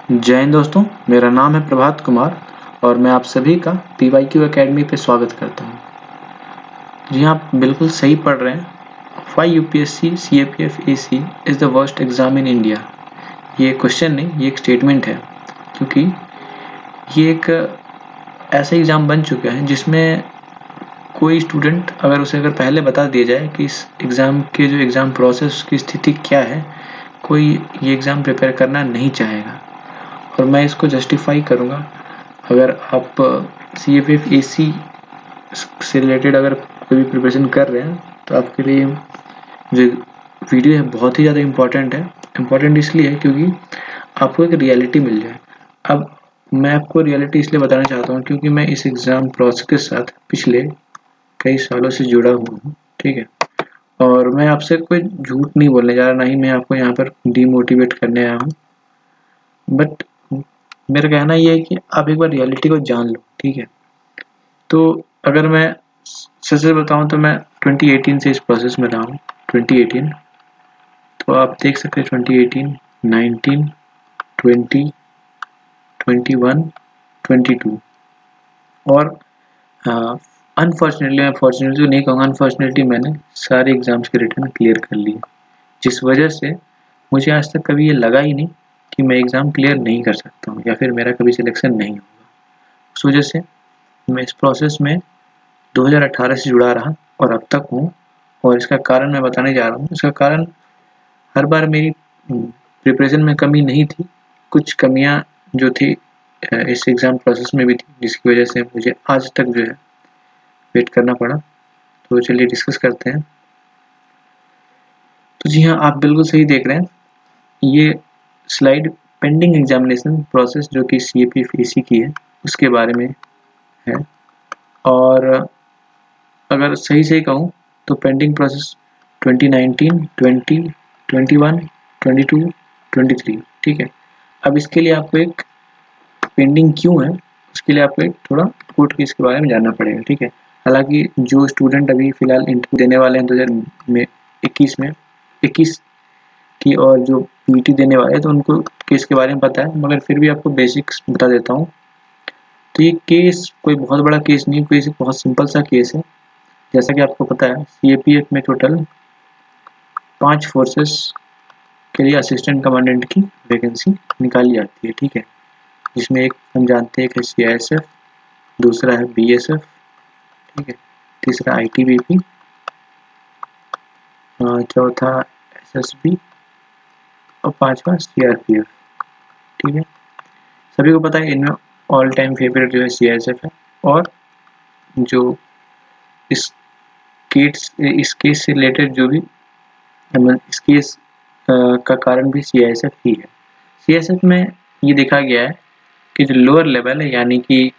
जय हिंद दोस्तों, मेरा नाम है प्रभात कुमार और मैं आप सभी का PYQ एकेडमी पे स्वागत करता हूँ। जी हाँ, आप बिल्कुल सही पढ़ रहे हैं। Why UPSC CAPF AC is the worst exam in India? ये क्वेश्चन नहीं, ये एक स्टेटमेंट है, क्योंकि ये एक ऐसा एग्ज़ाम बन चुका है जिसमें कोई स्टूडेंट अगर पहले बता दिया जाए कि इस एग्ज़ाम के जो एग्ज़ाम प्रोसेस की स्थिति क्या है, कोई ये एग्ज़ाम प्रिपेयर करना नहीं चाहेगा। और मैं इसको जस्टिफाई करूँगा। अगर आप CAPF AC से रिलेटेड अगर कोई भी प्रिपरेशन कर रहे हैं तो आपके लिए जो वीडियो है बहुत ही ज़्यादा इम्पॉर्टेंट है। इम्पॉर्टेंट इसलिए है क्योंकि आपको एक रियलिटी मिल जाए। अब मैं आपको रियलिटी इसलिए बताना चाहता हूँ क्योंकि मैं इस एग्ज़ाम प्रोसेस के साथ पिछले कई सालों से जुड़ा हुआ हूँ, ठीक है। और मैं आपसे कोई झूठ नहीं बोलने जा रहा, ना ही मैं आपको यहाँ पर डीमोटिवेट करने आया हूँ। बट मेरा कहना ये है कि आप एक बार रियलिटी को जान लो, ठीक है। तो अगर मैं सच से बताऊं तो मैं 2018 से इस प्रोसेस में रहा हूँ। 2018 तो आप देख सकते हैं 2018, 19, 20, 21, 22 और अनफॉर्चुनेटली तो नहीं कहूँगा, अनफॉर्चुनेटली मैंने सारे एग्ज़ाम्स के रिटर्न क्लियर कर लिए, जिस वजह से मुझे आज तक कभी ये लगा ही नहीं कि मैं एग्ज़ाम क्लियर नहीं कर सकता हूँ या फिर मेरा कभी सिलेक्शन नहीं होगा। उस वजह से मैं इस प्रोसेस में 2018 से जुड़ा रहा और अब तक हूँ। और इसका कारण मैं बताने जा रहा हूँ। इसका कारण हर बार मेरी प्रिपरेशन में कमी नहीं थी, कुछ कमियाँ जो थी इस एग्ज़ाम प्रोसेस में भी थी, जिसकी वजह से मुझे आज तक जो है वेट करना पड़ा। तो चलिए डिस्कस करते हैं। तो जी हाँ, आप बिल्कुल सही देख रहे हैं। ये स्लाइड पेंडिंग एग्जामिनेशन प्रोसेस जो कि CAPF AC की है उसके बारे में है। और अगर सही कहूँ तो पेंडिंग प्रोसेस 2019, 20, 21, 22, 23, ठीक है। अब इसके लिए आपको एक पेंडिंग क्यों है, उसके लिए आपको एक थोड़ा कोर्ट केस के बारे में जानना पड़ेगा, ठीक है। हालांकि जो स्टूडेंट अभी फिलहाल इंटरव्यू देने वाले हैं 2021 की और जो PET देने वाले हैं तो उनको केस के बारे में पता है, मगर फिर भी आपको बेसिक्स बता देता हूँ। तो ये केस कोई बहुत बड़ा केस नहीं, कोई बहुत सिंपल सा केस है। जैसा कि आपको पता है CAPF में टोटल 5 फोर्सेस के लिए असिस्टेंट कमांडेंट की वैकेंसी निकाली जाती है, ठीक है। जिसमें एक हम जानते हैं एक है CISF, दूसरा है BSF, ठीक है, तीसरा ITBP, चौथा SSB और पांचवा CRPF, ठीक है। सभी को पता है इनमें ऑल टाइम फेवरेट जो है CISF है और जो इस केस से रिलेटेड जो भी इस केस का कारण भी CISF ही है। CISF में ये देखा गया है कि जो लोअर लेवल है यानी कि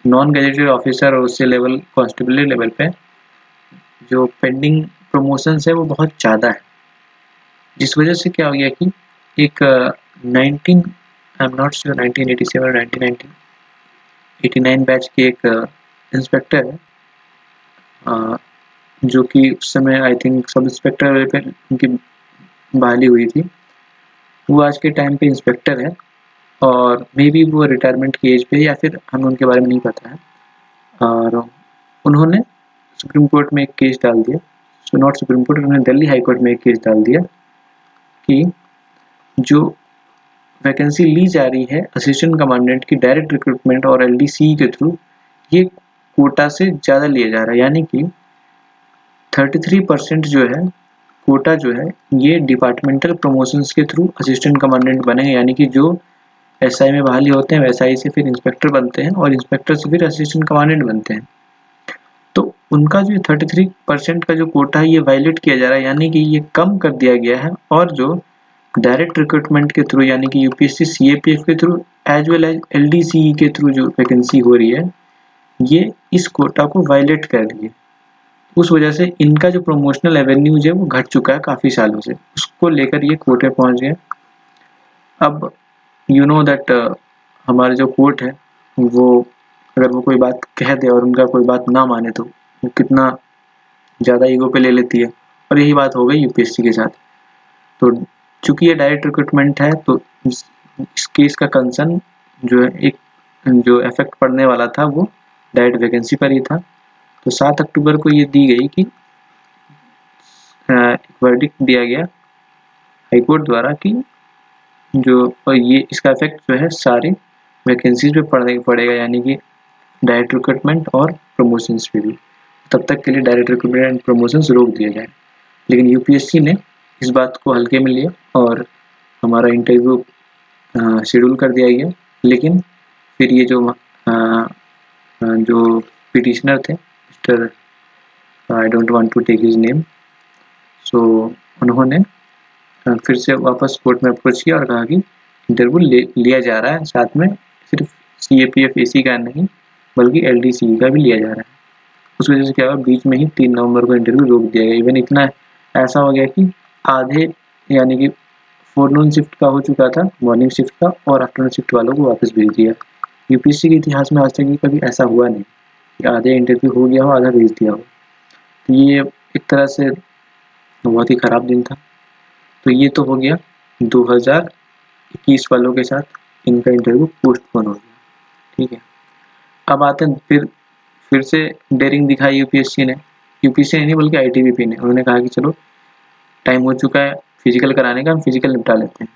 नॉन गजेटेड ऑफिसर और उससे लेवल कॉन्स्टेबल लेवल पे जो पेंडिंग प्रमोशंस है वो बहुत ज़्यादा है, जिस वजह से क्या हो गया कि एक 1987 और 1989 बैच के एक इंस्पेक्टर है, जो कि उस समय I think sub inspector level पे उनकी बहाली हुई थी। वो आज के टाइम पे इंस्पेक्टर है और मे बी वो रिटायरमेंट की एज पे या फिर हमें उनके बारे में नहीं पता है। और उन्होंने सुप्रीम कोर्ट में एक केस डाल दिया, नॉट सुप्रीम कोर्ट, उन्होंने दिल्ली हाई कोर्ट में एक केस डाल दिया कि जो वैकेंसी ली जा रही है असिस्टेंट कमांडेंट की डायरेक्ट रिक्रूटमेंट और LDC के थ्रू, ये कोटा से ज़्यादा लिया जा रहा है। यानी कि 33% जो है कोटा जो है ये डिपार्टमेंटल प्रमोशंस के थ्रू असिस्टेंट कमांडेंट बनेंगे। यानी कि जो SI में बहाली होते हैं SI से फिर इंस्पेक्टर बनते हैं और इंस्पेक्टर से फिर असिस्टेंट कमांडेंट बनते हैं। तो उनका जो 33% का जो कोटा है ये वायलेट किया जा रहा है, यानी कि ये कम कर दिया गया है। और जो डायरेक्ट रिक्रूटमेंट के थ्रू यानी कि UPSC CAPF के through as well as LDCE के थ्रू जो वैकेंसी हो रही है ये इस कोटा को वायलेट कर रही है। उस वजह से इनका जो प्रमोशनल एवेन्यूज है वो घट चुका है काफ़ी सालों से, उसको लेकर ये कोर्ट में पहुंच गए। अब यू नो दैट हमारे जो कोर्ट है वो अगर वो कोई बात कह दे और उनका कोई बात ना माने तो वो कितना ज़्यादा ईगो पे ले लेती है, और यही बात हो गई UPSC के साथ। तो चूंकि ये डायरेक्ट रिक्रूटमेंट है तो इस केस का कंसर्न जो है एक जो इफेक्ट पड़ने वाला था वो डायरेक्ट वैकेंसी पर ही था। तो 7 अक्टूबर को ये दी गई कि एक वर्डिक्ट दिया गया हाई कोर्ट द्वारा कि जो ये इसका इफेक्ट जो है सारे वैकेंसीज पे पड़ेगा, यानी कि डायरेक्ट रिक्रूटमेंट और प्रमोशंस पे भी। तब तक के लिए डायरेक्ट रिक्रूटमेंट एंड प्रमोशंस रोक दिया जाए। लेकिन यूपीएससी ने इस बात को हल्के में लिया और हमारा इंटरव्यू शेड्यूल कर दिया गया। लेकिन फिर ये जो पिटिशनर थे, mister I don't want to take his name, so उन्होंने फिर से वापस कोर्ट में अप्रोच किया और कहा कि इंटरव्यू लिया जा रहा है, साथ में सिर्फ सीएपीएफ एसी का नहीं बल्कि एलडीसी का भी लिया जा रहा है। उस वजह से क्या हुआ, बीच में ही 3 नवंबर को इंटरव्यू रोक दिया गया। इवन इतना ऐसा हो गया कि आधे यानी कि फोरनून शिफ्ट का हो चुका था, मॉर्निंग शिफ्ट का, और आफ्टरनून शिफ्ट वालों को वापस भेज दिया। यूपीएससी के इतिहास में आज तक कभी ऐसा हुआ नहीं कि आधे इंटरव्यू हो गया हो, आधा भेज दिया हो। तो ये एक तरह से बहुत ही खराब दिन था। तो ये तो हो गया 2021 वालों के साथ, इनका इंटरव्यू पोस्टपोन हो गया। ठीक है, अब आते हैं फिर से डेयरिंग दिखाई यूपीएससी ने नहीं बल्कि आईटीबीपी ने। उन्होंने कहा कि चलो टाइम हो चुका है फिजिकल कराने का, हम फिजिकल निपटा लेते हैं।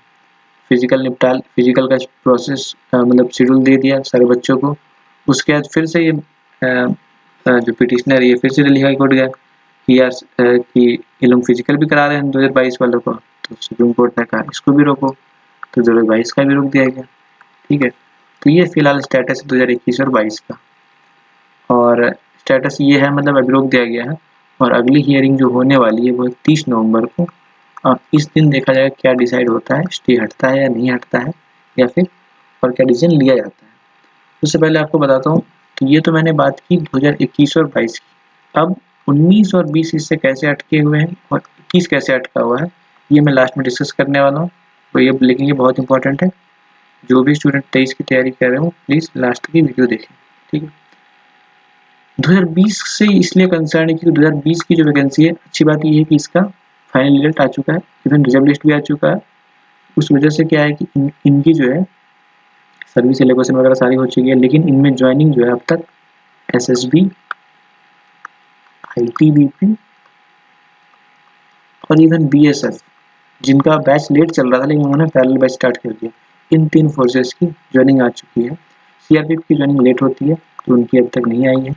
फिजिकल का प्रोसेस मतलब शेड्यूल दे दिया सारे बच्चों को। उसके बाद फिर से ये जो पिटिशनर ये फिर से दिल्ली हाई कोर्ट गया कि यार कि ये लोग फिजिकल भी करा रहे हैं 2022 वालों को। तो सुप्रीम कोर्ट ने कहा इसको भी रोको, तो 2022 का भी रोक दिया गया। ठीक है, तो ये फिलहाल स्टेटस है 2021 और 22 का। और स्टेटस ये है, मतलब अभी रोक दिया गया है और अगली हियरिंग जो होने वाली है वो 30 नवंबर को। इस दिन देखा जाएगा क्या डिसाइड होता है, स्टे हटता है या नहीं हटता है, या फिर और क्या डिसीजन लिया जाता है। उससे पहले आपको बताता हूँ कि ये तो मैंने बात की 2021 और 22 की। अब 19 और 20 इससे कैसे अटके हुए हैं और 21 कैसे अटका हुआ है, ये मैं लास्ट में डिस्कस करने वाला हूँ। तो ये लेकिन ये बहुत इंपॉर्टेंट है। जो भी स्टूडेंट 23 की तैयारी कर रहे हो प्लीज़ लास्ट की वीडियो देखें। ठीक है, 2020 से इसलिए कंसर्न है क्योंकि 2020 की जो वैकेंसी है, अच्छी बात ये है कि इसका फाइनल रिजल्ट आ चुका है, इवन रिजल्ट लिस्ट भी आ चुका है। उस वजह से क्या है कि इनकी जो है सर्विस एलोकेशन वगैरह सारी हो चुकी है। लेकिन इनमें ज्वाइनिंग जो है अब तक एसएसबी, आईटीबीपी और इवन बीएसएफ, जिनका बैच लेट चल रहा था लेकिन उन्होंने पैरेलल बैच स्टार्ट कर दिया, इन 3 फोर्सेस की ज्वाइनिंग आ चुकी है। सीआरपीएफ की ज्वाइनिंग लेट होती है तो उनकी अब तक नहीं आई है।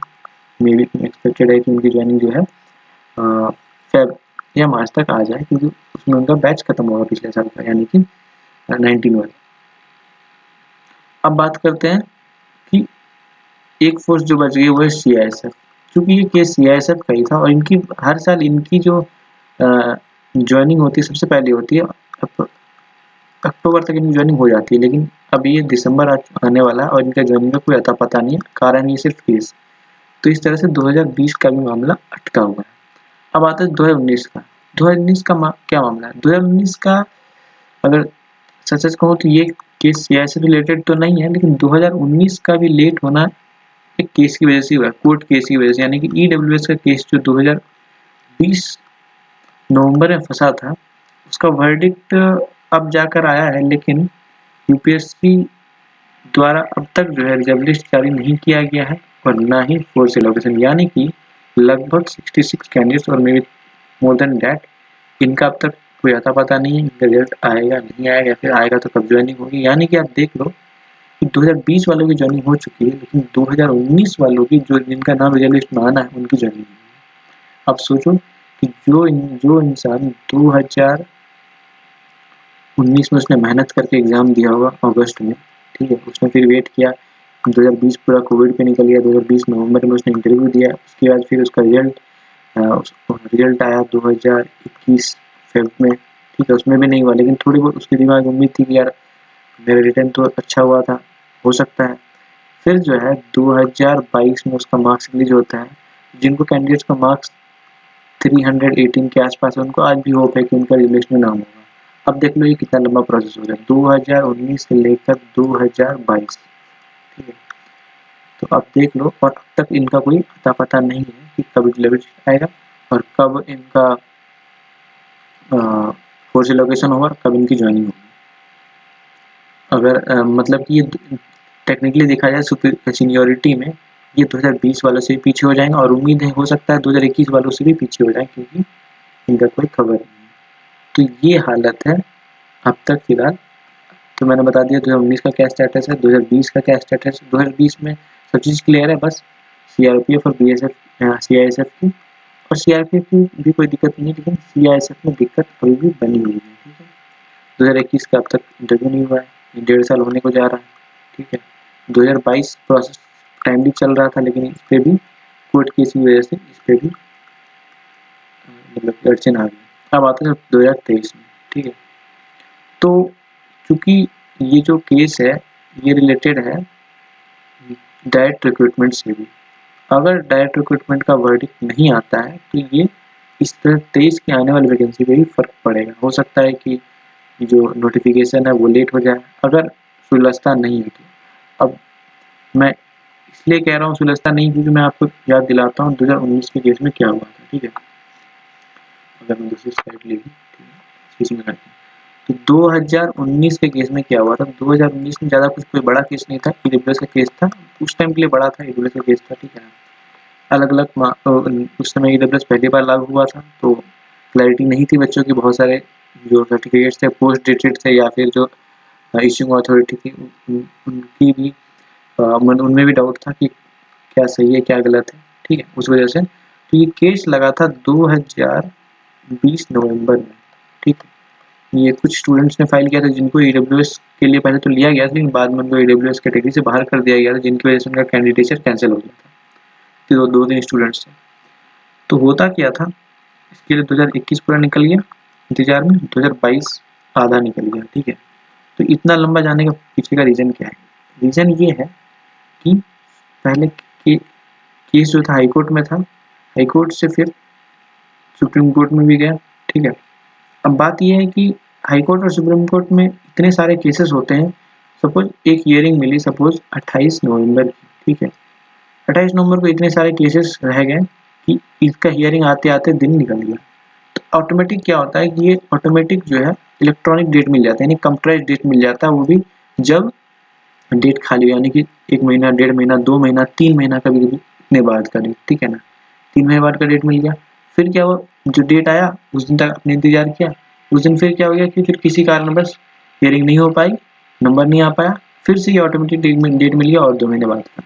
मे बी एक्सपेक्टेड है कि उनकी ज्वाइनिंग जो है फेब या मार्च तक आ जाए, क्योंकि उसमें उनका बैच खत्म होगा पिछले साल का, यानी कि 19 वाला। अब बात करते हैं कि एक फोर्स जो बच गई वो है सीआईएसएफ। क्योंकि ये केस सीआईएसएफ का ही था और इनकी हर साल इनकी जो ज्वाइनिंग होती है सबसे पहले होती है, अक्टूबर तक इनकी ज्वाइनिंग हो जाती है। लेकिन अब ये दिसंबर आने वाला है और इनका ज्वाइनिंग का कोई अता पता नहीं है, कारण ये सिर्फ केस। तो इस तरह से 2020 का भी मामला अटका हुआ है। अब आता है 2019 का। 2019 का क्या मामला है? 2019 का अगर सच कहूँ तो ये केस सीआई से रिलेटेड तो नहीं है, लेकिन 2019 का भी लेट होना एक केस की वजह से हुआ, कोर्ट केस की वजह से। यानी कि ईडब्ल्यूएस का केस जो 2020 नवंबर में फंसा था, उसका वर्डिक्ट अब जाकर आया है, लेकिन यूपीएससी द्वारा अब तक जो है रिजर्व लिस्ट जारी नहीं किया गया है और ना ही फोर्स एलोकेशन। यानी कि लगभग 66 कैंडिडेट्स और may be more than that, इनका अब तक कोई अता पता नहीं है इनका रिजल्ट आएगा नहीं आएगा, फिर आएगा तो कब ज्वाइनिंग होगी। यानी कि आप देख लो कि 2020 वालों की ज्वाइनिंग हो चुकी है, लेकिन 2019 वालों की जो जिनका नाम रिजल्ट लिस्ट में आना है उनकी ज्वाइनिंग नहीं है। अब सोचो कि जो इंसान 2019 में उसने मेहनत करके एग्जाम दिया होगा अगस्त में, ठीक है, उसने फिर वेट किया, 2020 पूरा कोविड पे निकल गया, 2020 नवंबर में उसने इंटरव्यू दिया, उसके बाद फिर उसका रिजल्ट आया 2021 फेब में, ठीक है, उसमें भी नहीं हुआ। लेकिन थोड़ी बहुत उसके दिमाग में उम्मीद थी कि यार मेरा रिटर्न तो अच्छा हुआ था, हो सकता है। फिर जो है 2022 में उसका मार्क्स रिलीज होता है। जिनको कैंडिडेट्स का मार्क्स 318 के आसपास है, उनको आज भी होप है कि उनका रिजल्ट में नाम होगा। अब देख लो ये कितना लंबा प्रोसेस हो गया, 2019 से लेकर 2022, ठीक है। तो अब देख लो, और अब तक इनका कोई अता पता नहीं है कि कब रिजल्ट आएगा और कब इनका फोर्स एलोकेशन होगा, कब इनकी ज्वाइनिंग होगी। अगर मतलब कि ये टेक्निकली देखा जाए सीनियरिटी में ये 2020 वालों से भी पीछे हो जाएंगे और उम्मीद है हो सकता है 2021 वालों से भी पीछे हो जाए क्योंकि इनका कोई खबर नहीं है। तो ये हालत है अब तक फिलहाल। तो मैंने बता दिया 2019 का क्या स्टेटस है, 2020 का क्या स्टेटस है। 2020 में सब चीज़ क्लियर है, बस सीआरपीएफ और बीएसएफ सीआईएसएफ की और सीआरपीएफ की भी कोई दिक्कत नहीं है, लेकिन सीआईएसएफ में दिक्कत अभी भी बनी हुई है। ठीक है, 2021 का अब तक इंटरव्यू नहीं हुआ है, 1.5 साल होने को जा रहा है। ठीक है, 2022 प्रोसेस टाइमली चल रहा था, लेकिन इस पर भी कोर्ट केस की वजह से इस पर भी मतलब अड़चन आ गई। अब आता है 2023 में। ठीक है, तो चूंकि ये जो केस है ये रिलेटेड है डायरेक्ट रिक्रूटमेंट से भी। अगर डायरेक्ट रिक्रूटमेंट का वर्डिक्ट नहीं आता है तो ये इस तरह 23 की आने वाली वैकेंसी पे भी फर्क पड़ेगा। हो सकता है कि जो नोटिफिकेशन है वो लेट हो जाए अगर सुलझता नहीं है तो। अब मैं इसलिए कह रहा हूँ सुलझता नहीं क्योंकि मैं आपको याद दिलाता हूँ 2019 के केस में क्या हुआ था। ठीक है, अगर मैं दूसरी स्लाइड ले इसमें करते हैं तो 2019 के केस में क्या हुआ था। 2019 में ज़्यादा कुछ कोई बड़ा केस नहीं था, ईडब्ल्यूएस का केस था, उस टाइम के लिए बड़ा था, ईडब्ल्यूएस का केस था। ठीक है, अलग अलग उस समय ईडब्ल्यूएस पहली बार लागू हुआ था तो क्लैरिटी नहीं थी बच्चों की। बहुत सारे जो सर्टिफिकेट्स थे पोस्ट डेटेड थे या फिर जो इश्यूइंग अथॉरिटी थी उनकी भी उनमें भी डाउट था कि क्या सही है क्या गलत है। ठीक है, उस वजह से तो ये केस लगा था 2020 नवंबर में। ठीक है, ये कुछ स्टूडेंट्स ने फाइल किया था जिनको ईडब्ल्यूएस के लिए पहले तो लिया गया था, लेकिन बाद में उनको ईडब्ल्यूएस कैटेगरी से बाहर कर दिया गया था, जिनकी वजह से उनका कैंडिडेचर कैंसिल हो गया था। तो 2-3 स्टूडेंट्स थे। तो होता क्या था, इसके लिए 2021 पूरा निकल गया इंतजार में, 2022 आधा निकल गया। ठीक है, तो इतना लंबा जाने का पीछे का रीज़न क्या है? रीज़न ये है कि पहले केस जो था हाई कोर्ट में था, हाई कोर्ट से फिर सुप्रीम कोर्ट में भी गया। ठीक है, अब बात यह है कि हाई कोर्ट और सुप्रीम कोर्ट में इतने सारे केसेस होते हैं। सपोज एक हियरिंग मिली सपोज 28 नवंबर की। ठीक है, 28 नवंबर को इतने सारे केसेस रह गए कि इसका हियरिंग आते आते दिन निकल गया। तो ऑटोमेटिक क्या होता है कि ये ऑटोमेटिक जो है इलेक्ट्रॉनिक डेट मिल जाता है, यानी कंप्यूटराइज डेट मिल जाता है, वो भी जब डेट खाली हो, यानी कि 1 महीना 1.5 महीना 2 महीना 3 महीना कभी कभी इतने बाद का डेट। ठीक है ना, 3 महीने बाद का डेट मिल गया। फिर क्या हुआ, जो डेट आया उस दिन तक आपने इंतजार किया, उस दिन फिर क्या हो गया कि फिर किसी कारणवश हियरिंग नहीं हो पाई, नंबर नहीं आ पाया, फिर से ये ऑटोमेटिक डेट मिल गया और 2 महीने बाद का।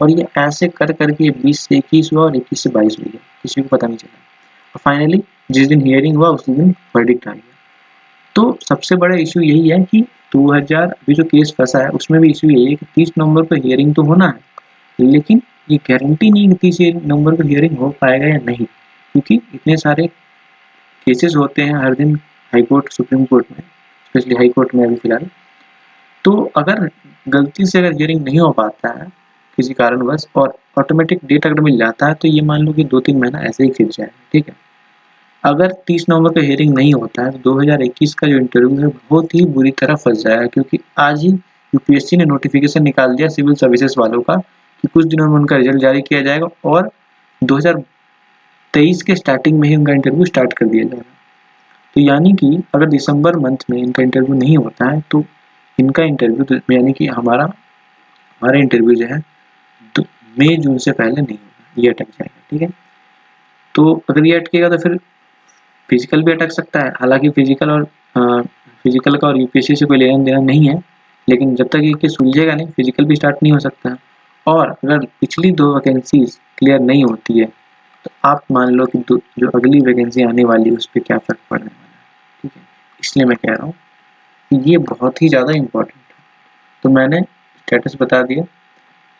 और ये ऐसे कर करके 20 से 21 हुआ और 21 से 22 हो गया, किसी को पता नहीं चला। और फाइनली जिस दिन हियरिंग हुआ उसी दिन वर्डिक्ट आ गया। तो सबसे बड़ा इशू यही है कि 2000 अभी जो केस फंसा है उसमें भी इशू यही है कि 30 नवंबर को हियरिंग तो होना है, लेकिन ये गारंटी नहीं कि 30 नवंबर को हियरिंग हो पाएगा या नहीं, क्योंकि इतने सारे केसेस होते हैं हर दिन हाई कोर्ट सुप्रीम कोर्ट में, स्पेशली हाई कोर्ट में अभी फिलहाल। तो अगर गलती से अगर हियरिंग नहीं हो पाता है किसी कारणवश और ऑटोमेटिक डेट अगर मिल जाता है तो ये मान लो कि 2-3 महीना ऐसे ही खिंच जाएगा। ठीक है, अगर 30 नवंबर को हियरिंग नहीं होता है तो 2021 का जो इंटरव्यू है बहुत ही बुरी तरह फंस जाएगा, क्योंकि आज ही यूपीएससी ने नोटिफिकेशन निकाल दिया सिविल सर्विसेज वालों का कि कुछ दिनों में उनका रिजल्ट जारी किया जाएगा और 2023 के स्टार्टिंग में ही उनका इंटरव्यू स्टार्ट कर दिया जाएगा। तो यानी कि अगर दिसंबर मंथ में इनका इंटरव्यू नहीं होता है तो इनका इंटरव्यू यानी कि हमारा इंटरव्यू जो है तो मई जून से पहले नहीं होगा, ये अटक जाएगा। ठीक है, तो अगर ये अटकेगा तो फिर फिजिकल भी अटक सकता है। हालांकि फिजिकल का और यूपीएससी से कोई लेना देना नहीं है, लेकिन जब तक ये केस सुलझेगा नहीं फिजिकल भी स्टार्ट नहीं हो सकता। और अगर पिछली 2 वैकेंसीज क्लियर नहीं होती है तो आप मान लो कि जो अगली वैकेंसी आने वाली है उस पर क्या फर्क पड़ने वाला है। ठीक है, इसलिए मैं कह रहा हूँ कि ये बहुत ही ज़्यादा इम्पोर्टेंट है। तो मैंने स्टेटस बता दिया।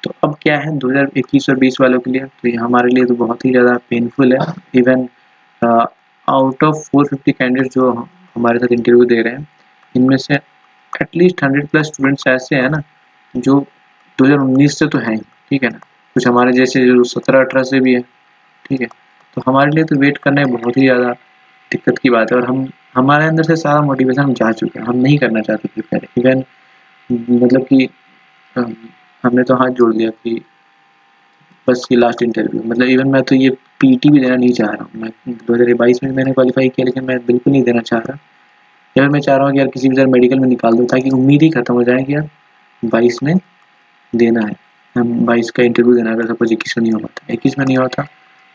तो अब क्या है 2021 और 20 वालों के लिए, तो ये हमारे लिए तो बहुत ही ज़्यादा पेनफुल है। इवन आउट ऑफ 450 कैंडिडेट जो हमारे साथ इंटरव्यू दे रहे हैं, इनमें से एटलीस्ट 100+ स्टूडेंट्स ऐसे हैं ना जो 2019 से तो हैं। ठीक है ना, कुछ हमारे जैसे जो 17-18 से भी है। ठीक है, तो हमारे लिए तो वेट करना बहुत ही ज़्यादा दिक्कत की बात है और हमारे अंदर से सारा मोटिवेशन हम जा चुके हैं, हम नहीं करना चाहते प्रिपेयर। इवन मतलब कि हमने तो हाथ जोड़ दिया कि बस ये लास्ट इंटरव्यू, मतलब इवन मैं तो ये पीटी भी देना नहीं चाह रहा हूँ। मैं 2022 में मैंने क्वालिफाई किया लेकिन मैं बिल्कुल नहीं देना चाह रहा। या फिर मैं चाह रहा हूँ कि यार किसी भी तरह मेडिकल में निकाल दूँ, ताकि उम्मीद ही खत्म हो जाए कि यार 22 में देना है, हम 22 का इंटरव्यू देना है। अगर सपोज 21 में नहीं हो पाता, 21 में नहीं होता,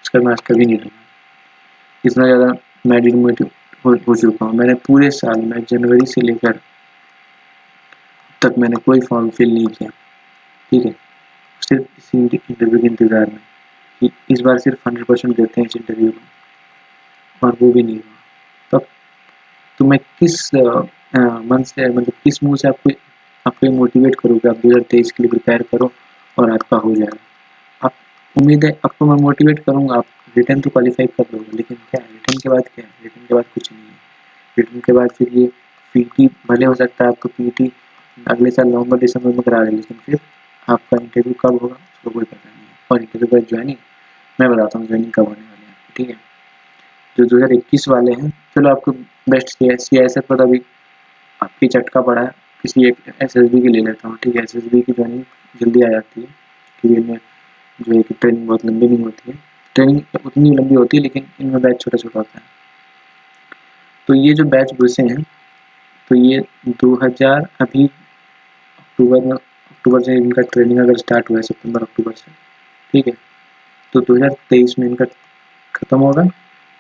उसका मैं आज कभी नहीं दूंगा। इतना ज़्यादा मैं डिमोटिव हो चुका हूँ। मैंने पूरे साल में जनवरी से लेकर तक मैंने कोई फॉर्म फिल नहीं किया, ठीक है, सिर्फ इसी इंटरव्यू के इंतज़ार में कि इस बार सिर्फ 100% देते हैं इस इंटरव्यू को, और वो भी नहीं हुआ। तब तो मैं किस मन से, मतलब किस मुँह से आपको मोटिवेट करूँ कि आप 2023 के लिए प्रिपेयर करो और आपका हो जाएगा। आप उम्मीद है आपको मैं मोटिवेट करूँगा, आप रिटन तो क्वालीफाई कर लोगे, लेकिन क्या है रिटन के बाद, क्या है रिटन के बाद कुछ नहीं है। रिटन के बाद फिर ये पीटी, भले हो सकता है आपको पीटी अगले साल नवंबर दिसंबर में करा रहे, लेकिन फिर आपका इंटरव्यू कब होगा उसको कोई पता नहीं है। और इंटरव्यू के बाद ज्वाइनिंग, मैं बताता हूँ ज्वाइनिंग कब होने वाली है, ठीक है। जो 2021 वाले हैं, चलो आपको बेस्ट CISF पर अभी आपकी झटका पड़ा है, किसी एक SSB की ले लेता हूँ, ठीक है। SSB की ज्वाइनिंग जल्दी आ जाती है, क्योंकि इनमें जो है कि ट्रेनिंग बहुत लंबी नहीं होती है, ट्रेनिंग उतनी लंबी होती है लेकिन इनमें बैच छोटा छोटा होता है। तो ये जो बैच घुसे हैं, तो ये 2000 अभी अक्टूबर से इनका ट्रेनिंग अगर स्टार्ट हुआ है, सितंबर अक्टूबर से, ठीक है, तो 2023 में इनका ख़त्म होगा,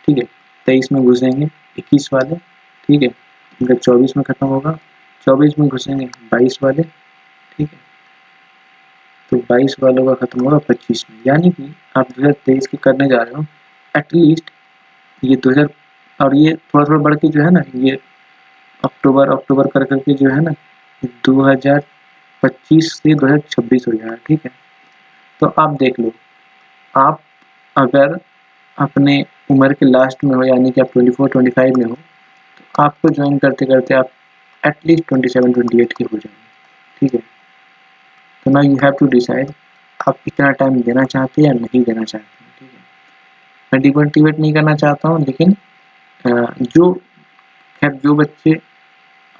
ठीक है। 23 में घुसेंगे 21 वाले, ठीक है, इनका 24 में ख़त्म होगा, 24 में घुसेंगे 22 वाले, ठीक है, तो 22 वालों का ख़त्म होगा 25 में। यानी कि आप 2023 के करने जा रहे हो एटलीस्ट ये 2000, और ये थोड़ा थोड़ा बढ़ के जो है ना, ये अक्टूबर कर करके जो है ना 2025 से 2026 हो जाएगा, ठीक है। तो आप देख लो, आप अगर अपने उम्र के लास्ट में हो, यानी कि आप 24-25 में हो, तो आपको ज्वाइन करते करते आप एटलीस्ट 27-28 के हो जाएंगे, ठीक है। तो ना यू हैव टू डिसाइड आप इतना टाइम देना चाहते हैं या नहीं देना चाहते हैं, ठीक है। मैं डिमोटिवेट नहीं करना चाहता हूँ, लेकिन जो खैर जो बच्चे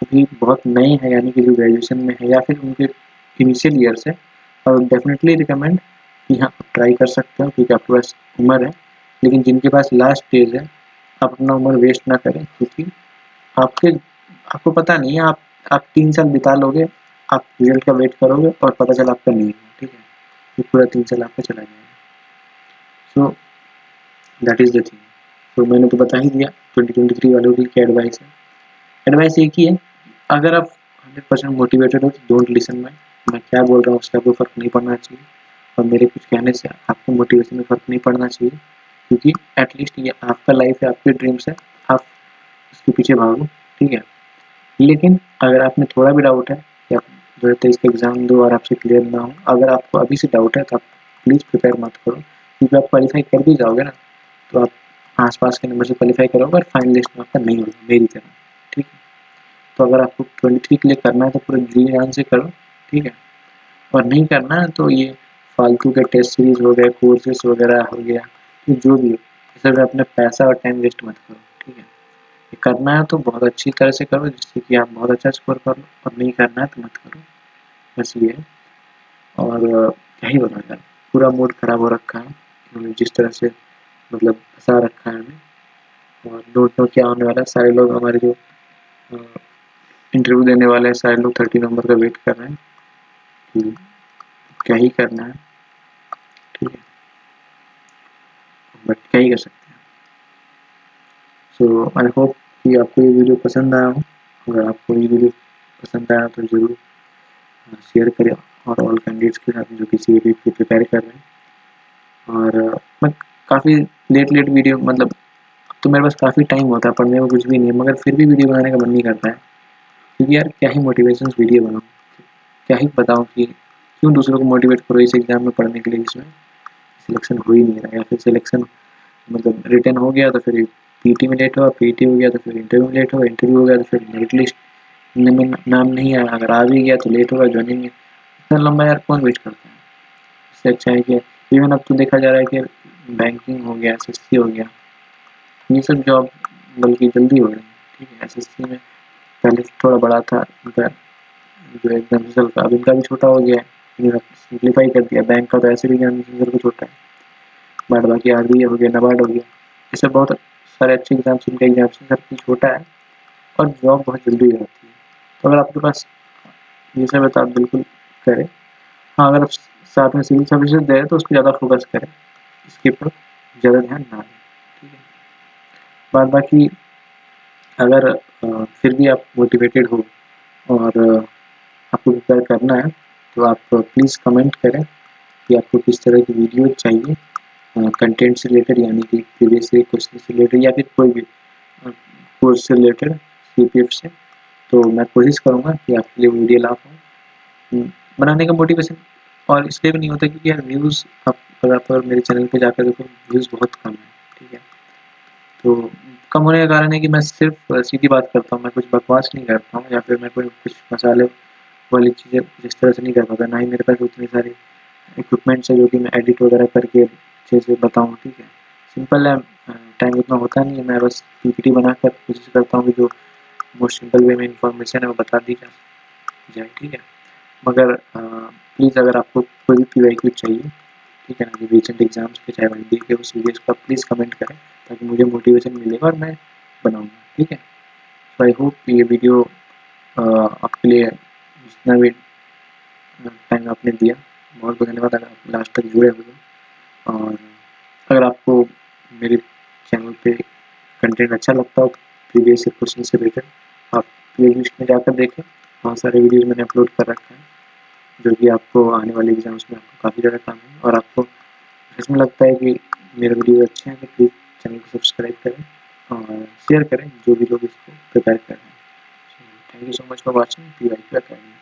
अभी बहुत नए हैं, यानी कि जो ग्रेजुएशन में है या फिर उनके इनिशियल ईयर्स है, और डेफिनेटली रिकमेंड कि हाँ आप ट्राई कर सकते हो, क्योंकि आपके पास उम्र है। लेकिन जिनके पास लास्ट स्टेज है, आप अपना उम्र वेस्ट ना करें, क्योंकि आपको पता नहीं है, आप 3 साल बिता लोगे, आप रिजल्ट का वेट करोगे और पता चला आपका नहीं हुआ, ठीक है, तो पूरा 3 साल आपका चला जाएगा। So that is the thing. तो मैंने तो बता ही दिया 2023 वालों की क्या एडवाइस है। एडवाइस एक ही है, अगर आप 100% मोटिवेटेड हो तो डोंट लिसन मैं क्या बोल रहा हूँ उससे आपको फ़र्क नहीं पड़ना चाहिए, और मेरे कुछ कहने से आपको मोटिवेशन में फ़र्क नहीं पड़ना चाहिए, क्योंकि एटलीस्ट ये आपका लाइफ है, आपके ड्रीम्स है, आप उसके पीछे भागो, ठीक है। लेकिन अगर आप में थोड़ा भी डाउट है या 2023 का एग्ज़ाम दो और आपसे क्लियर ना हो, अगर आपको अभी से डाउट है तो आप प्लीज़ प्रिपेयर मत करो, क्योंकि आप क्वालीफाई कर भी जाओगे ना, तो आप आस-पास के नंबर से क्वालीफाई करोगे और फाइनल लिस्ट में आपका नहीं होगा, मेरी तरह, ठीक है। तो अगर आपको 23 के लिए करना है तो पूरे जी जान से करो, ठीक है। और नहीं करना है तो ये फालतू के टेस्ट सीरीज़ हो गए, कोर्सेस वगैरह हो गया, जो भी हो, इसमें अपना पैसा और टाइम वेस्ट मत करो, ठीक है। करना है तो बहुत अच्छी तरह से करो, जिससे कि आप बहुत अच्छा स्कोर करो, और नहीं करना है तो मत करो, बस ये है। और क्या ही बताऊँ यार, पूरा मूड ख़राब हो रखा है, उन्होंने जिस तरह से मतलब फँसा रखा है हमें, और डोंट नो क्या होने वाला है। सारे लोग हमारे जो इंटरव्यू देने वाले हैं, सारे लोग 30 नंबर का वेट कर रहे हैं कि क्या ही करना है, ठीक है, बट क्या ही कर सकते हैं। सो आई होप कि आपको ये वीडियो पसंद आया हो। अगर आपको ये वीडियो पसंद आया तो ज़रूर शेयर करें, और ऑल कैंडिडेट्स के साथ जो कि CAPF की प्रिपेयर कर रहे हैं। और मैं काफ़ी लेट वीडियो, मतलब अब तो मेरे पास काफ़ी टाइम होता है, पढ़ने में कुछ भी नहीं है, मगर फिर भी वीडियो बनाने का मन नहीं करता है, क्योंकि यार क्या ही मोटिवेशन वीडियो बनाऊँ, क्या ही बताऊँ कि क्यों दूसरों को मोटिवेट करो इस एग्ज़ाम में पढ़ने के लिए जिसमें सिलेक्शन हो ही नहीं रहा, या फिर सिलेक्शन मतलब रिटन हो गया तो फिर पीटी में लेट हुआ, पीटी हो गया तो फिर इंटरव्यू में लेट हुआ, इंटरव्यू हो गया तो फिर मेरिट लिस्ट में नाम नहीं आया, अगर आ भी गया तो लेट होगा ज्वाइनिंग में। इतना लंबा यार कौन वेट करता है। इससे अच्छा है कि इवन अब तो देखा जा रहा है कि बैंकिंग हो गया, SSC हो गया, ये सब जॉब बल्कि जल्दी हो रही है, ठीक है। SSC में पहले थोड़ा बड़ा था इनका जो एग्जाम रिजल्ट का, अब इनका भी छोटा हो गया है, इन्होंने सिंप्लीफाई कर दिया। बैंक का तो ऐसे भी एग्जाम रिजल्ट छोटा है, बाद बाकी RBI हो गया, NABARD हो गया, ये सब बहुत सारे अच्छे एग्जाम्स, इनका एग्जाम सबसे छोटा है, और जॉब बहुत जल्दी हो जाती है। तो अगर आपके पास ये सब है तो आप बिल्कुल करें। हाँ, अगर आप साथ में सिविल सर्विसेज दे रहे हैं तो उस पर ज़्यादा फोकस करें, इसके ऊपर ज़्यादा ध्यान ना दें, ठीक है। बाद बाकी अगर फिर भी आप मोटिवेटेड हो और आपको प्रिपेयर करना है तो आप प्लीज़ कमेंट करें कि आपको किस तरह की वीडियो चाहिए, कंटेंट से रिलेटेड यानी कि प्रीवियस ईयर क्वेश्चन से रिलेटेड या फिर कोई भी कोर्स से रिलेटेड सीपीएफ से। तो मैं कोशिश करूँगा कि आपके लिए वीडियो ला पाऊँ। बनाने का मोटिवेशन और इसलिए भी नहीं होता क्योंकि यार व्यूज़ आप अगर मेरे चैनल पे जाकर देखो व्यूज़ बहुत कम है, ठीक है। तो कम होने का कारण है कि मैं सिर्फ सीधी बात करता हूँ, मैं कुछ बकवास नहीं करता हूँ या फिर मैं कोई कुछ मसाले वाली चीज़ें जिस तरह से नहीं कर पाता, ना ही मेरे पास उतनी सारी इक्विपमेंट्स है जो कि मैं एडिट वगैरह करके अच्छे से बताऊँ, ठीक है। सिंपल है, टाइम उतना होता नहीं है, मैं बस पीपीटी बनाकर कोशिश करता हूँ कि जो मोस्ट सिंपल वे में इन्फॉर्मेशन है वो बता दी जाए, ठीक है। मगर प्लीज़ अगर आपको कोई भी पीवाईक्यू चाहिए, ठीक है ना, जो रिसेंट एग्जाम्स के चाहे वनडे के उस वीडियोज़ को आप प्लीज़ कमेंट करें ताकि मुझे मोटिवेशन मिलेगा और मैं बनाऊँगा, ठीक है। सो आई होप ये वीडियो आपके लिए जितना भी टाइम आपने दिया बहुत बहुत धन्यवाद अगर आप लास्ट तक जुड़े हुए हो। और अगर आपको मेरे चैनल पे कंटेंट अच्छा लगता हो प्रीवियस ईयर क्वेश्चन से रिलेटेड, आप प्लेलिस्ट में जाकर देखें, बहुत सारे वीडियोज़ मैंने अपलोड कर रखा है जो कि आपको आने वाले एग्जाम्स में आपको काफ़ी ज़्यादा काम है। और आपको सच में लगता है कि मेरे वीडियो अच्छे हैं तो प्लीज़ चैनल को सब्सक्राइब करें और शेयर करें जो भी लोग इसको प्रिपेयर कर रहे हैं। Thank you so much for watching PYQ academy.